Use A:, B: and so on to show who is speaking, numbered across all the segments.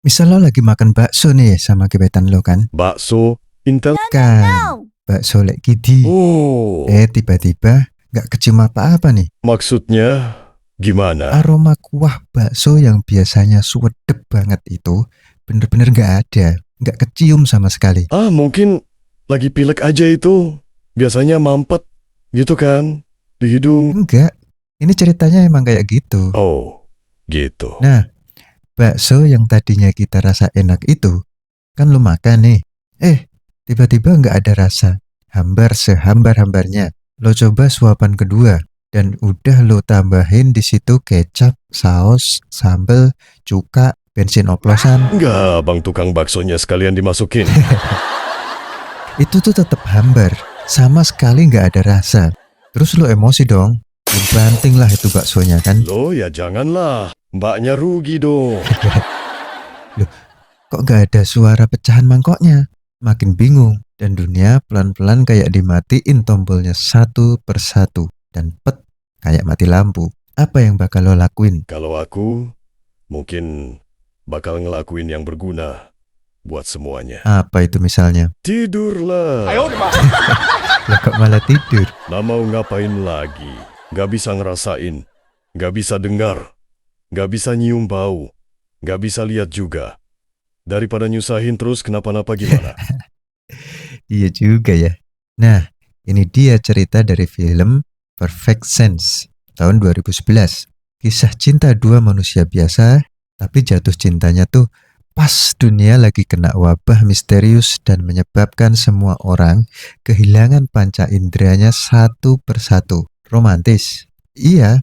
A: Misal lo lagi makan bakso nih sama gebetan lo kan?
B: Bakso Intel.
A: Kan, bakso lek gidi.
B: Oh,
A: Tiba-tiba nggak kecium apa-apa nih.
B: maksudnya gimana?
A: Aroma kuah bakso yang biasanya suwedep banget itu bener-bener nggak ada. Nggak kecium sama sekali.
B: Mungkin lagi pilek aja itu. Biasanya mampet gitu kan di hidung.
A: Enggak, ini ceritanya emang kayak gitu.
B: Oh, gitu.
A: Nah, bakso yang tadinya kita rasa enak itu kan lo makan nih. Tiba-tiba nggak ada rasa. Hambar sehambar-hambarnya. Lo coba suapan kedua dan udah lo tambahin di situ kecap, saus, sambal, cuka, bensin oplosan.
B: Enggak, bang tukang baksonya sekalian dimasukin.
A: Itu tuh tetap hambar, sama sekali nggak ada rasa. Terus lo emosi dong. Lo banting lah itu baksonya kan.
B: Loh ya janganlah, mbaknya rugi dong.
A: Loh, kok nggak ada suara pecahan mangkoknya? Makin bingung. Dan dunia pelan-pelan kayak dimatiin tombolnya satu persatu. Dan pet, kayak mati lampu. Apa yang bakal lo lakuin?
B: Kalau aku, mungkin bakal ngelakuin yang berguna buat semuanya.
A: Apa itu misalnya?
B: Tidurlah.
A: Lah kok malah tidur?
B: Nah mau ngapain lagi? Gak bisa ngerasain, gak bisa dengar, gak bisa nyium bau, gak bisa lihat juga. Daripada nyusahin terus kenapa-napa gimana?
A: Iya juga ya. Nah, ini dia cerita dari film Perfect Sense tahun 2011. Kisah cinta dua manusia biasa, tapi jatuh cintanya tuh pas dunia lagi kena wabah misterius dan menyebabkan semua orang kehilangan panca inderanya satu persatu. Romantis? Iya.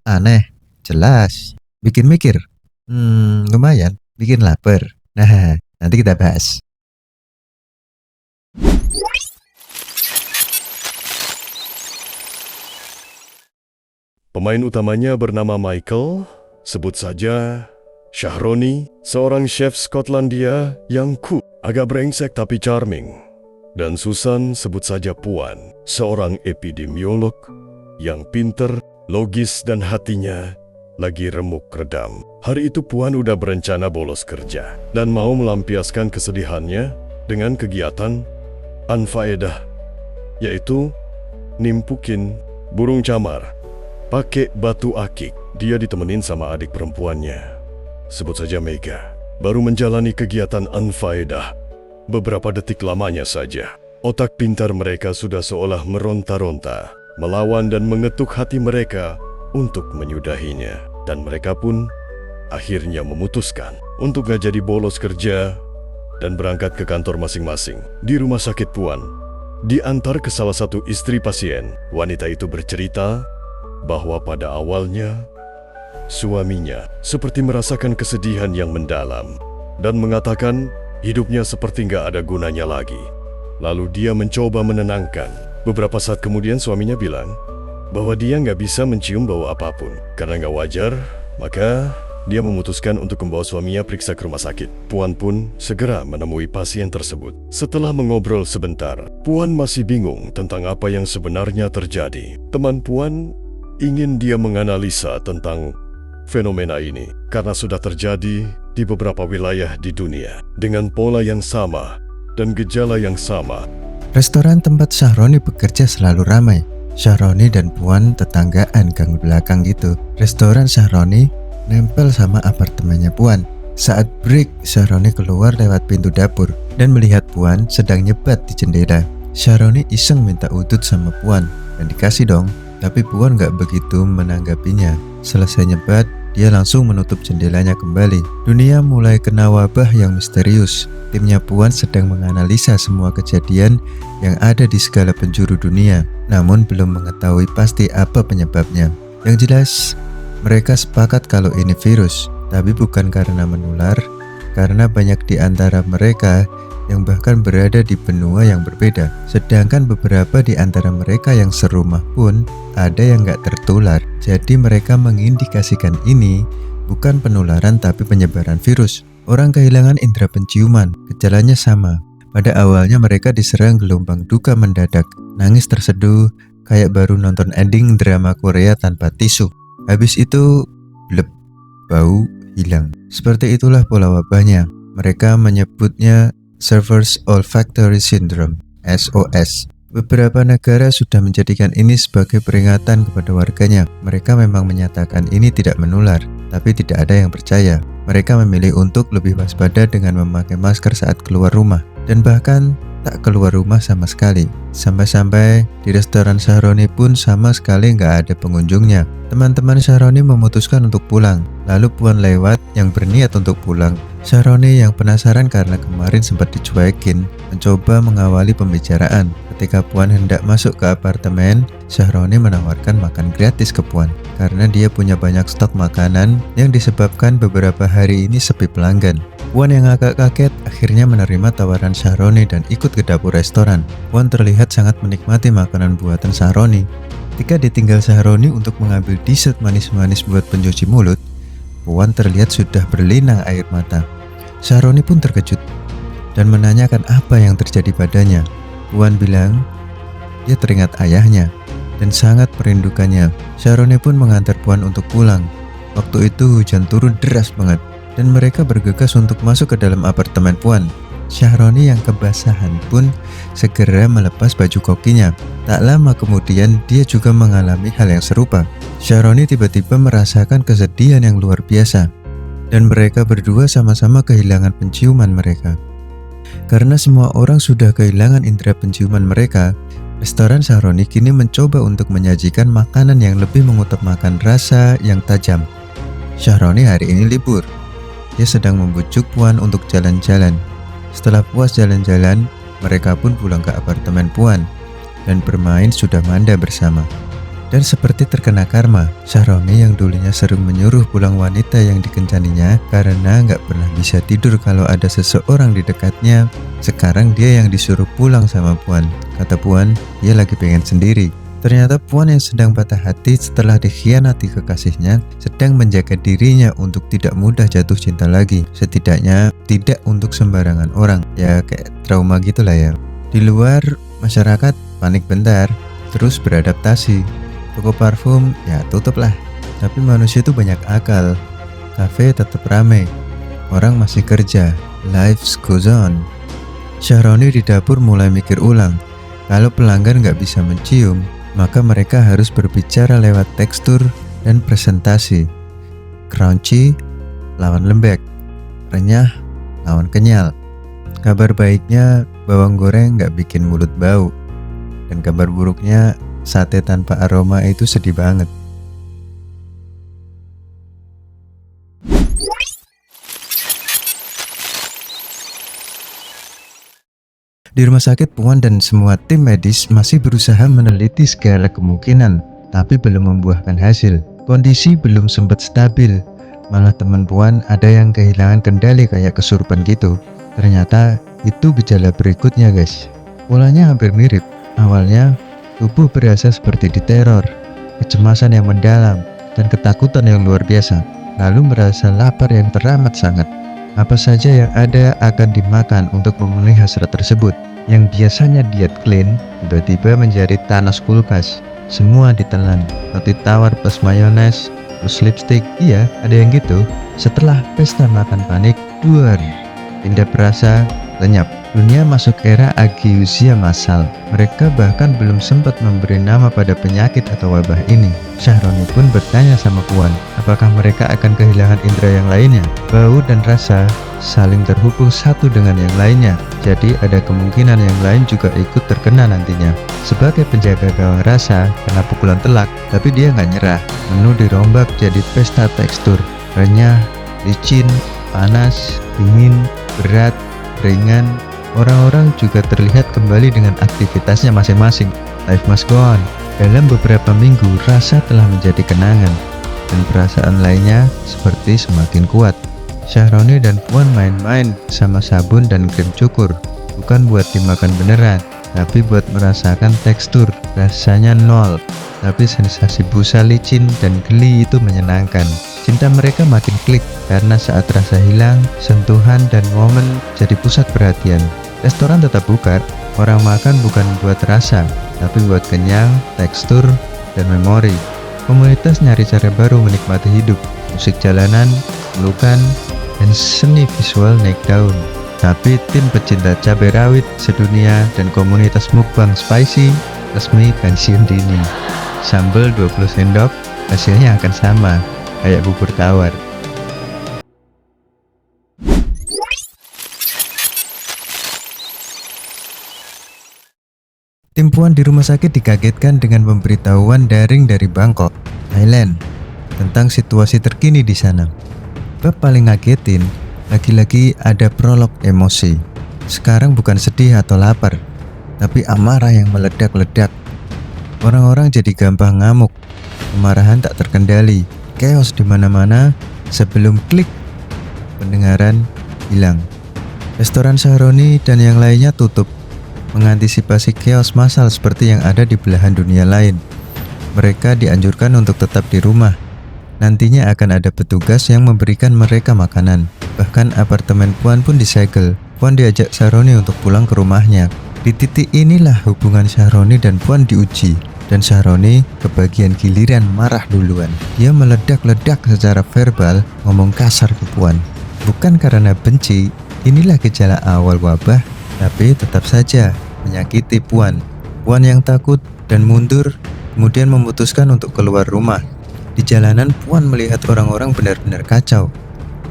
A: Aneh? Jelas. Bikin mikir? Lumayan. Bikin lapar. Nah, nanti kita bahas.
B: Pemain utamanya bernama Michael, sebut saja Shahroni, seorang chef Skotlandia yang cool, agak brengsek tapi charming. Dan Susan sebut saja Puan, seorang epidemiolog yang pinter, logis dan hatinya lagi remuk redam. Hari itu Puan udah berencana bolos kerja dan mau melampiaskan kesedihannya dengan kegiatan anfaedah, yaitu nimpukin burung camar pakai batu akik. Dia ditemenin sama adik perempuannya, sebut saja Mega. Baru menjalani kegiatan anfaedah beberapa detik lamanya saja. Otak pintar mereka sudah seolah meronta-ronta, melawan dan mengetuk hati mereka untuk menyudahinya. Dan mereka pun akhirnya memutuskan untuk gak jadi bolos kerja dan berangkat ke kantor masing-masing. Di rumah sakit Puan diantar ke salah satu istri pasien. Wanita itu bercerita bahwa pada awalnya suaminya seperti merasakan kesedihan yang mendalam dan mengatakan hidupnya seperti nggak ada gunanya lagi. Lalu dia mencoba menenangkan. Beberapa saat kemudian suaminya bilang bahwa dia nggak bisa mencium bau apapun. Karena nggak wajar, maka dia memutuskan untuk membawa suaminya periksa ke rumah sakit. Puan pun segera menemui pasien tersebut. Setelah mengobrol sebentar, Puan masih bingung tentang apa yang sebenarnya terjadi. Teman Puan ingin dia menganalisa tentang fenomena ini karena sudah terjadi di beberapa wilayah di dunia dengan pola yang sama dan gejala yang sama.
A: Restoran tempat Shahroni bekerja selalu ramai. Shahroni dan Puan tetanggaan gang belakang gitu. Restoran Shahroni nempel sama apartemennya Puan. Saat break, Shahroni keluar lewat pintu dapur dan melihat Puan sedang nyebat di jendela. Shahroni iseng minta udut sama Puan dan dikasih dong. Tapi Puan gak begitu menanggapinya. Selesai nyebat, dia langsung menutup jendelanya kembali. Dunia mulai kena wabah yang misterius. Timnya Puan sedang menganalisa semua kejadian yang ada di segala penjuru dunia, namun belum mengetahui pasti apa penyebabnya. Yang jelas, mereka sepakat kalau ini virus, tapi bukan karena menular, karena banyak di antara mereka yang bahkan berada di benua yang berbeda. Sedangkan beberapa di antara mereka yang serumah pun ada yang gak tertular. Jadi mereka mengindikasikan ini bukan penularan tapi penyebaran virus. Orang kehilangan indera penciuman, gejalanya sama. Pada awalnya mereka diserang gelombang duka mendadak, nangis terseduh, kayak baru nonton ending drama Korea tanpa tisu. Habis itu, blep, bau hilang. Seperti itulah pola wabahnya. Mereka menyebutnya Server's Olfactory Syndrome (SOS). Beberapa negara sudah menjadikan ini sebagai peringatan kepada warganya. Mereka memang menyatakan ini tidak menular, tapi tidak ada yang percaya. Mereka memilih untuk lebih waspada dengan memakai masker saat keluar rumah, dan bahkan tak keluar rumah sama sekali. Sampai-sampai di restoran Shahroni pun sama sekali nggak ada pengunjungnya. Teman-teman Shahroni memutuskan untuk pulang. Lalu Puan lewat yang berniat untuk pulang. Shahroni yang penasaran karena kemarin sempat dicuekin, mencoba mengawali pembicaraan. Ketika Puan hendak masuk ke apartemen, Shahroni menawarkan makan gratis ke Puan karena dia punya banyak stok makanan yang disebabkan beberapa hari ini sepi pelanggan. Puan yang agak kaget akhirnya menerima tawaran Shahroni dan ikut ke dapur restoran. Puan terlihat sangat menikmati makanan buatan Shahroni. Ketika ditinggal Shahroni untuk mengambil dessert manis-manis buat pencuci mulut, Puan terlihat sudah berlinang air mata. Shahroni pun terkejut dan menanyakan apa yang terjadi padanya. Puan bilang dia teringat ayahnya dan sangat merindukannya. Shahroni pun mengantar Puan untuk pulang. Waktu itu hujan turun deras banget dan mereka bergegas untuk masuk ke dalam apartemen Puan. Shahroni yang kebasahan pun segera melepas baju kokinya. Tak lama kemudian dia juga mengalami hal yang serupa. Shahroni tiba-tiba merasakan kesedihan yang luar biasa dan mereka berdua sama-sama kehilangan penciuman mereka. Karena semua orang sudah kehilangan indera penciuman mereka, restoran Shahroni kini mencoba untuk menyajikan makanan yang lebih mengutamakan rasa yang tajam. Shahroni hari ini libur. Dia sedang membujuk Puan untuk jalan-jalan. Setelah puas jalan-jalan, mereka pun pulang ke apartemen Puan dan bermain sudah manda bersama. Dan seperti terkena karma, Shahroni yang dulunya sering menyuruh pulang wanita yang dikencaninya karena nggak pernah bisa tidur kalau ada seseorang di dekatnya, sekarang dia yang disuruh pulang sama Puan. Kata Puan, dia lagi pengen sendiri. Ternyata Puan yang sedang patah hati setelah dikhianati kekasihnya sedang menjaga dirinya untuk tidak mudah jatuh cinta lagi. Setidaknya tidak untuk sembarangan orang. Ya kayak trauma gitulah ya. Di luar, masyarakat panik bentar, terus beradaptasi. Toko parfum ya tutup lah. Tapi manusia itu banyak akal. Kafe tetap ramai. Orang masih kerja. Life goes on. Shahroni di dapur mulai mikir ulang. Kalau pelanggan nggak bisa mencium, maka mereka harus berbicara lewat tekstur dan presentasi. Crunchy lawan lembek, renyah lawan kenyal. Kabar baiknya bawang goreng nggak bikin mulut bau, dan kabar buruknya sate tanpa aroma itu sedih banget. Di rumah sakit, Puan dan semua tim medis masih berusaha meneliti segala kemungkinan, tapi belum membuahkan hasil. Kondisi belum sempat stabil, malah teman Puan ada yang kehilangan kendali kayak kesurupan gitu. Ternyata itu gejala berikutnya guys. Polanya hampir mirip. Awalnya tubuh berasa seperti diteror, kecemasan yang mendalam, dan ketakutan yang luar biasa. Lalu merasa lapar yang teramat sangat. Apa saja yang ada akan dimakan untuk memenuhi hasrat tersebut. Yang biasanya diet clean, tiba-tiba menjadi Thanos kulkas. Semua ditelan, roti tawar plus mayones, plus lipstick. Iya, ada yang gitu. Setelah pesta makan panik, duar, pindah perasa, lenyap. Dunia masuk era agiusia massal. Mereka bahkan belum sempat memberi nama pada penyakit atau wabah ini. Shahroni pun bertanya sama Puan, apakah mereka akan kehilangan indera yang lainnya? Bau dan rasa saling terhubung satu dengan yang lainnya. Jadi ada kemungkinan yang lain juga ikut terkena nantinya. Sebagai penjaga gawang rasa, kena pukulan telak, tapi dia nggak nyerah. Menu dirombak jadi pesta tekstur. Renyah, licin, panas, dingin, berat, ringan. Orang-orang juga terlihat kembali dengan aktivitasnya masing-masing. Life must go on. Dalam beberapa minggu, rasa telah menjadi kenangan, dan perasaan lainnya seperti semakin kuat. Shahroni dan Puan main-main sama sabun dan krim cukur, bukan buat dimakan beneran, tapi buat merasakan tekstur. Rasanya nol, tapi sensasi busa licin dan geli itu menyenangkan. Cinta mereka makin klik karena saat rasa hilang, sentuhan dan momen jadi pusat perhatian. Restoran tetap buka, orang makan bukan buat rasa, tapi buat kenyang, tekstur, dan memori. Komunitas nyari cara baru menikmati hidup, musik jalanan, pelukan, dan seni visual naik daun. Tapi tim pecinta cabai rawit sedunia dan komunitas mukbang spicy resmi pensiun dini. Sambal 20 sendok, hasilnya akan sama, kayak bubur tawar. Tim Puan di rumah sakit dikagetkan dengan pemberitahuan daring dari Bangkok, Thailand, tentang situasi terkini di sana. Bab paling ngagetin, lagi-lagi ada prolog emosi. Sekarang bukan sedih atau lapar, tapi amarah yang meledak-ledak. Orang-orang jadi gampang ngamuk, kemarahan tak terkendali, chaos di mana-mana. Sebelum klik, pendengaran hilang. Restoran Shahroni dan yang lainnya tutup, mengantisipasi chaos massal seperti yang ada di belahan dunia lain. Mereka dianjurkan untuk tetap di rumah. Nantinya akan ada petugas yang memberikan mereka makanan. Bahkan apartemen Puan pun disegel. Puan diajak Shahroni untuk pulang ke rumahnya. Di titik inilah hubungan Shahroni dan Puan diuji. Dan Shahroni kebagian giliran marah duluan. Dia meledak-ledak secara verbal, ngomong kasar ke Puan. Bukan karena benci, inilah gejala awal wabah, tapi tetap saja menyakiti Puan. Puan yang takut dan mundur, kemudian memutuskan untuk keluar rumah. Di jalanan, Puan melihat orang-orang benar-benar kacau.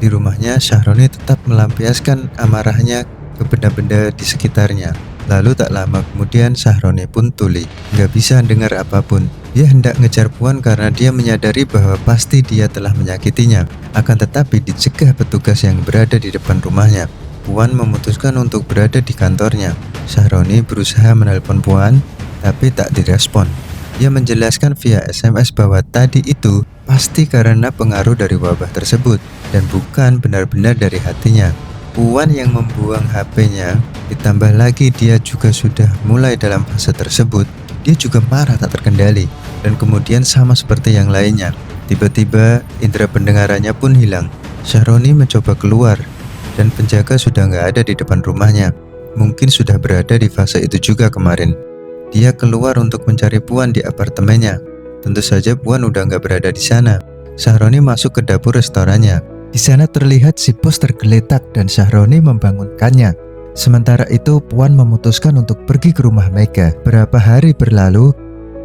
A: Di rumahnya, Shahroni tetap melampiaskan amarahnya ke benda-benda di sekitarnya. Lalu tak lama kemudian Shahroni pun tuli, nggak bisa dengar apapun. Dia hendak ngejar Puan karena dia menyadari bahwa pasti dia telah menyakitinya. Akan tetapi dicegah petugas yang berada di depan rumahnya. Puan memutuskan untuk berada di kantornya. Shahroni berusaha menelpon Puan, tapi tak direspon. Dia menjelaskan via SMS bahwa tadi itu pasti karena pengaruh dari wabah tersebut dan bukan benar-benar dari hatinya. Puan yang membuang HP-nya, ditambah lagi dia juga sudah mulai dalam fase tersebut. Dia juga marah tak terkendali, dan kemudian sama seperti yang lainnya. Tiba-tiba indera pendengarannya pun hilang. Shahroni mencoba keluar, dan penjaga sudah nggak ada di depan rumahnya. Mungkin sudah berada di fase itu juga kemarin. Dia keluar untuk mencari Puan di apartemennya. Tentu saja Puan udah nggak berada di sana. Shahroni masuk ke dapur restorannya. Di sana terlihat si bos tergeletak dan Shahroni membangunkannya. Sementara itu Puan memutuskan untuk pergi ke rumah Mega. Berapa hari berlalu,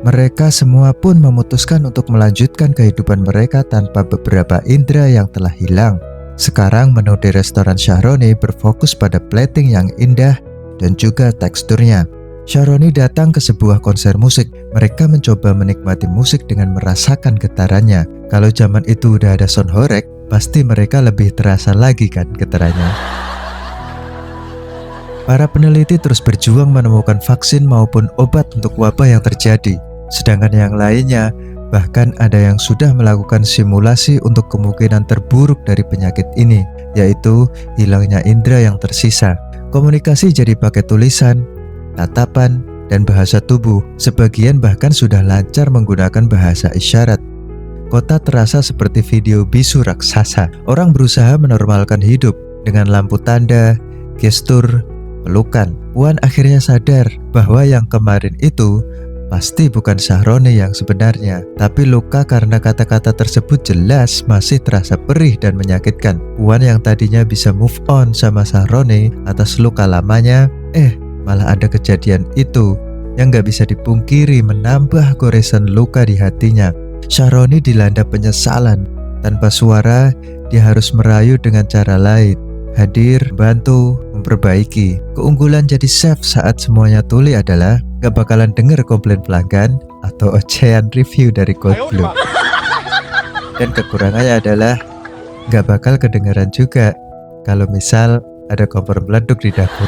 A: mereka semua pun memutuskan untuk melanjutkan kehidupan mereka tanpa beberapa indera yang telah hilang. Sekarang menu di restoran Shahroni berfokus pada plating yang indah dan juga teksturnya. Shahroni datang ke sebuah konser musik. Mereka mencoba menikmati musik dengan merasakan getarannya. Kalau zaman itu udah ada sound horeg, pasti mereka lebih terasa lagi kan getarannya. Para peneliti terus berjuang menemukan vaksin maupun obat untuk wabah yang terjadi. Sedangkan yang lainnya, bahkan ada yang sudah melakukan simulasi untuk kemungkinan terburuk dari penyakit ini, yaitu hilangnya indera yang tersisa. Komunikasi jadi pakai tulisan, tatapan, dan bahasa tubuh. Sebagian bahkan sudah lancar menggunakan bahasa isyarat. Kota terasa seperti video bisu raksasa. Orang berusaha menormalkan hidup dengan lampu tanda, gestur, pelukan. Puan akhirnya sadar bahwa yang kemarin itu pasti bukan Shahroni yang sebenarnya, tapi luka karena kata-kata tersebut jelas masih terasa perih dan menyakitkan. Puan yang tadinya bisa move on sama Shahroni atas luka lamanya, malah ada kejadian itu yang gak bisa dipungkiri menambah goresan luka di hatinya. Shahroni dilanda penyesalan. Tanpa suara, dia harus merayu dengan cara lain. Hadir, bantu, memperbaiki. Keunggulan jadi chef saat semuanya tuli adalah gak bakalan denger komplain pelanggan atau ocehan review dari Coldplay. Dan kekurangannya adalah gak bakal kedengaran juga kalau misal ada kompor meleduk di dapur.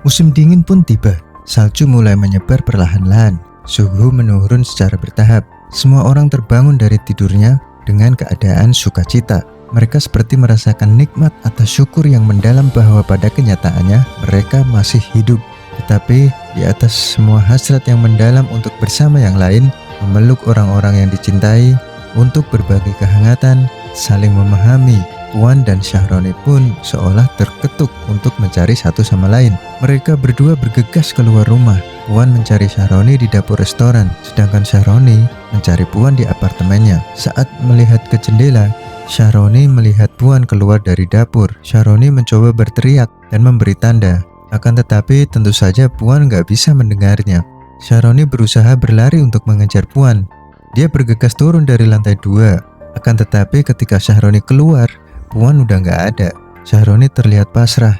A: Musim dingin pun tiba. Salju mulai menyebar perlahan-lahan. Suhu menurun secara bertahap. Semua orang terbangun dari tidurnya dengan keadaan sukacita. Mereka seperti merasakan nikmat atas syukur yang mendalam bahwa pada kenyataannya mereka masih hidup. Tetapi di atas semua hasrat yang mendalam untuk bersama yang lain, memeluk orang-orang yang dicintai, untuk berbagi kehangatan, saling memahami, Puan dan Syahroni pun seolah terketuk untuk mencari satu sama lain. Mereka berdua bergegas keluar rumah. Puan mencari Syahroni di dapur restoran, sedangkan Syahroni mencari Puan di apartemennya. Saat melihat ke jendela, Syahroni melihat Puan keluar dari dapur. Syahroni mencoba berteriak dan memberi tanda. Akan tetapi tentu saja Puan gak bisa mendengarnya. Syahroni berusaha berlari untuk mengejar Puan. Dia bergegas turun dari lantai 2. Akan tetapi ketika Syahroni keluar, Puan udah gak ada. Syahroni terlihat pasrah.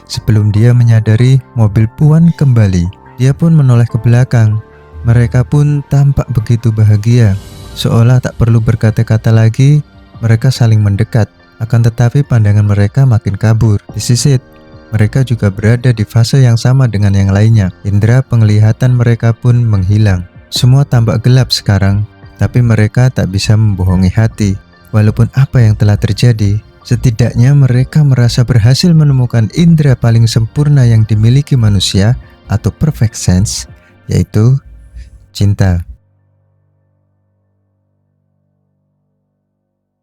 A: Sebelum dia menyadari, mobil Puan kembali. Dia pun menoleh ke belakang. Mereka pun tampak begitu bahagia. Seolah tak perlu berkata-kata lagi, mereka saling mendekat. Akan tetapi pandangan mereka makin kabur. This is it. Mereka juga berada di fase yang sama dengan yang lainnya. Indera penglihatan mereka pun menghilang. Semua tampak gelap sekarang, tapi mereka tak bisa membohongi hati. Walaupun apa yang telah terjadi, setidaknya mereka merasa berhasil menemukan indera paling sempurna yang dimiliki manusia atau perfect sense, yaitu cinta.